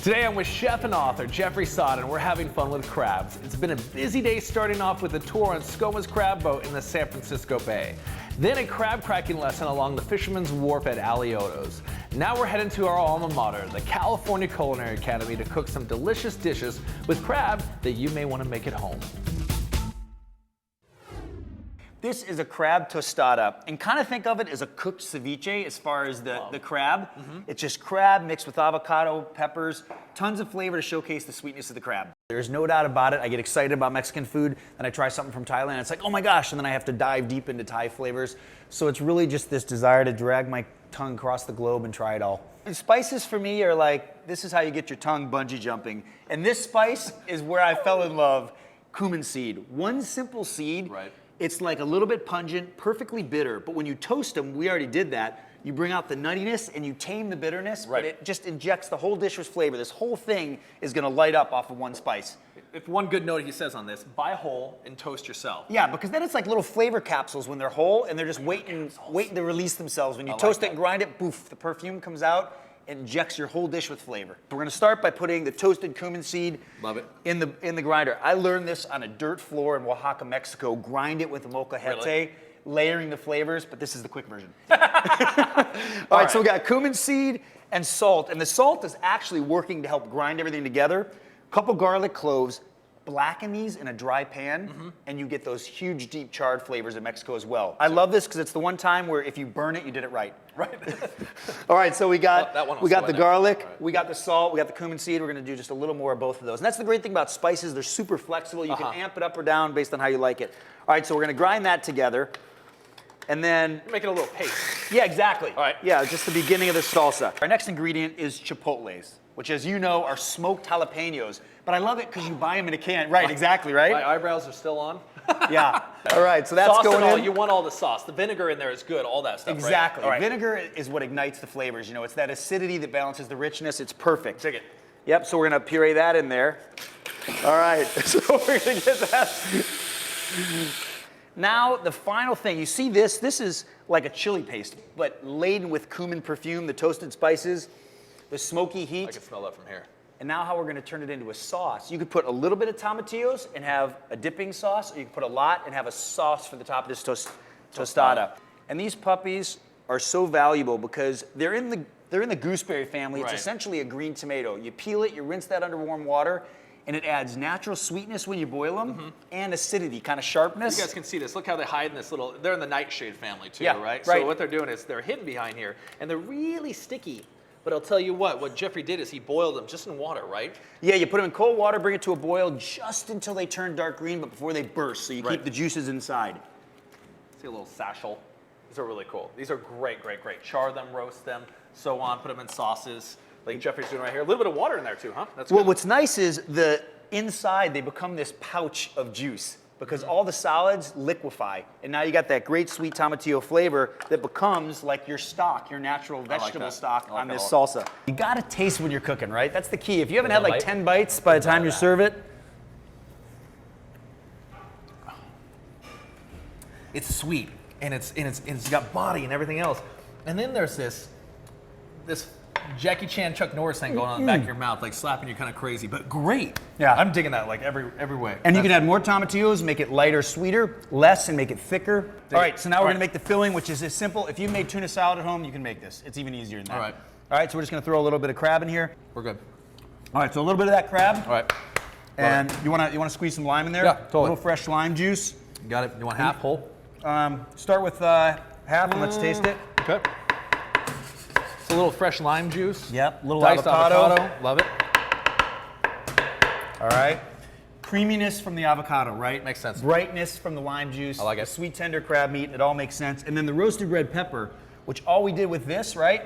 Today I'm with chef and author Jeffrey Saad, and we're having fun with crabs. It's been a busy day starting off with a tour on ScoMa's crab boat in the San Francisco Bay. Then a crab cracking lesson along the Fisherman's Wharf at Alioto's. Now we're heading to our alma mater, the California Culinary Academy, to cook some delicious dishes with crab that you may want to make at home. This is a crab tostada, and kind of think of it as a cooked ceviche as far as the crab. It's just crab mixed with avocado, peppers, tons of flavor to showcase the sweetness of the crab. There's no doubt about it. I get excited about Mexican food, and I try something from Thailand, and it's like, oh my gosh, and then I have to dive deep into Thai flavors. So it's really just this desire to drag my tongue across the globe and try it all. And spices for me are like, this is how you get your tongue bungee jumping. And this spice is where I fell in love, cumin seed. One simple seed. Right. It's like a little bit pungent, perfectly bitter, but when you toast them, we already did that, you bring out the nuttiness and you tame the bitterness, right. But it just injects the whole dish with flavor. This whole thing is gonna light up off of one spice. If one good note he says on this, buy whole and toast yourself. Yeah, because then it's like little flavor capsules when they're whole and they're just waiting to release themselves. When you toast it and grind it, poof, the perfume comes out. Injects your whole dish with flavor. We're gonna start by putting the toasted cumin seed Love it. in the grinder. I learned this on a dirt floor in Oaxaca, Mexico. Grind it with molcajete, Really? layering the flavors, but this is the quick version. All right, so we got cumin seed and salt, and the salt is actually working to help grind everything together. A couple garlic cloves. Blacken these in a dry pan, and you get those huge, deep charred flavors of Mexico as well. I love this because it's the one time where if you burn it, you did it right. Right. All right, so we got the garlic, right. we got the salt, we got the cumin seed. We're gonna do just a little more of both of those. And that's the great thing about spices. They're super flexible. You can amp it up or down based on how you like it. All right, so we're gonna grind that together. And then... Make it a little paste. Yeah, exactly. All right. Yeah, just the beginning of the salsa. Our next ingredient is chipotles, which, as you know, are smoked jalapenos. But I love it because you buy them in a can. Right, exactly, right? My eyebrows are still on. Yeah. All right, so that's sauce going and all, in. you want all the sauce. The vinegar in there is good, all that stuff, Exactly. Right? All right. Vinegar is what ignites the flavors. You know, it's that acidity that balances the richness. It's perfect. Take it. Yep, so we're going to puree that in there. All right, so we're going to get that. Now, the final thing, you see this is like a chili paste, but laden with cumin perfume, the toasted spices, the smoky heat. I can smell that from here. And now how we're gonna turn it into a sauce. You could put a little bit of tomatillos and have a dipping sauce, or you could put a lot and have a sauce for the top of this tostada. And these puppies are so valuable because they're in the gooseberry family. It's Right. essentially a green tomato. You peel it, you rinse that under warm water, and it adds natural sweetness when you boil them, and acidity, kind of sharpness. You guys can see this. Look how they hide in this little, they're in the nightshade family too, Yeah, right? right. So what they're doing is they're hidden behind here, and they're really sticky. But I'll tell you what Jeffrey did is he boiled them just in water, right? Yeah, you put them in cold water, bring it to a boil just until they turn dark green, but before they burst, so you keep the juices inside. See a little satchel. These are really cool. These are great, great, great. Char them, roast them, so on, put them in sauces, like Jeffrey's doing right here. A little bit of water in there too, huh? That's good. Well, what's nice is the inside, they become this pouch of juice because all the solids liquefy. And now you got that great sweet tomatillo flavor that becomes like your stock, your natural vegetable stock on this salsa. You gotta taste when you're cooking, right? That's the key. If you haven't had like 10 bites by the time you serve it. It's sweet, and it's got body and everything else. And then there's this Jackie Chan, Chuck Norris thing going on in the back of your mouth, like slapping you kind of crazy, but great. Yeah. I'm digging that like every way. And you can add more tomatillos, make it lighter, sweeter, less, and make it thicker. All right, so now we're gonna make the filling, which is as simple. If you made tuna salad at home, you can make this. It's even easier than that. All right. All right, so we're just gonna throw a little bit of crab in here. We're good. All right, so a little bit of that crab. All right. And you wanna squeeze some lime in there? Yeah, totally. A little fresh lime juice. Got it. You want half whole? Start with half and let's taste it. Okay. It's a little fresh lime juice. Yep, little Diced avocado. Love it. All right. Creaminess from the avocado, right? Makes sense. Brightness from the lime juice. I like it. The sweet tender crab meat, it all makes sense. And then the roasted red pepper, which all we did with this, right,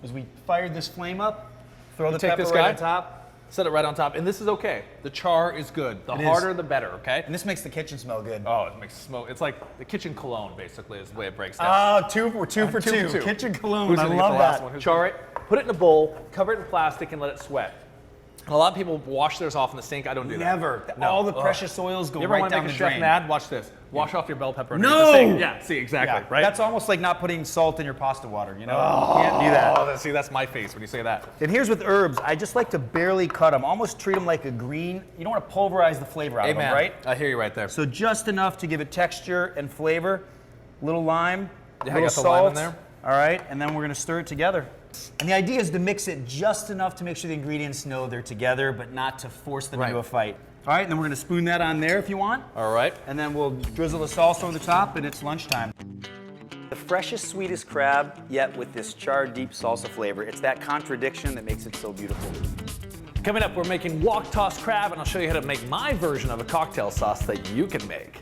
was we fired this flame up, throw the pepper right on top. Set it right on top, and this is okay. The char is good. The It harder, is. the better, okay? And this makes the kitchen smell good. Oh, it makes smoke. It's like the kitchen cologne, basically, is the way it breaks down. Oh, we're two for two. Kitchen cologne, Who's I gonna get love the last that. one? Char it, put it in a bowl, cover it in plastic, and let it sweat. A lot of people wash theirs off in the sink. I don't do that. Never. No. All the Ugh. precious oils go You ever right want to down make the a chef drain. mad? Watch this. Wash off your bell pepper underneath No! the sink. Yeah, see, exactly, Yeah, right? That's almost like not putting salt in your pasta water, you know? You can't do that. Oh, see, that's my face when you say that. And here's with herbs, I just like to barely cut them, almost treat them like a green. You don't want to pulverize the flavor out of them, right? I hear you right there. So just enough to give it texture and flavor. Little lime, Yeah, I little got the salt. lime in there. All right, and then we're gonna stir it together. And the idea is to mix it just enough to make sure the ingredients know they're together, but not to force them into a fight. All right, and then we're gonna spoon that on there if you want. All right. And then we'll drizzle the salsa over the top, and it's lunchtime. The freshest, sweetest crab, yet with this charred, deep salsa flavor. It's that contradiction that makes it so beautiful. Coming up, we're making wok tossed crab, and I'll show you how to make my version of a cocktail sauce that you can make.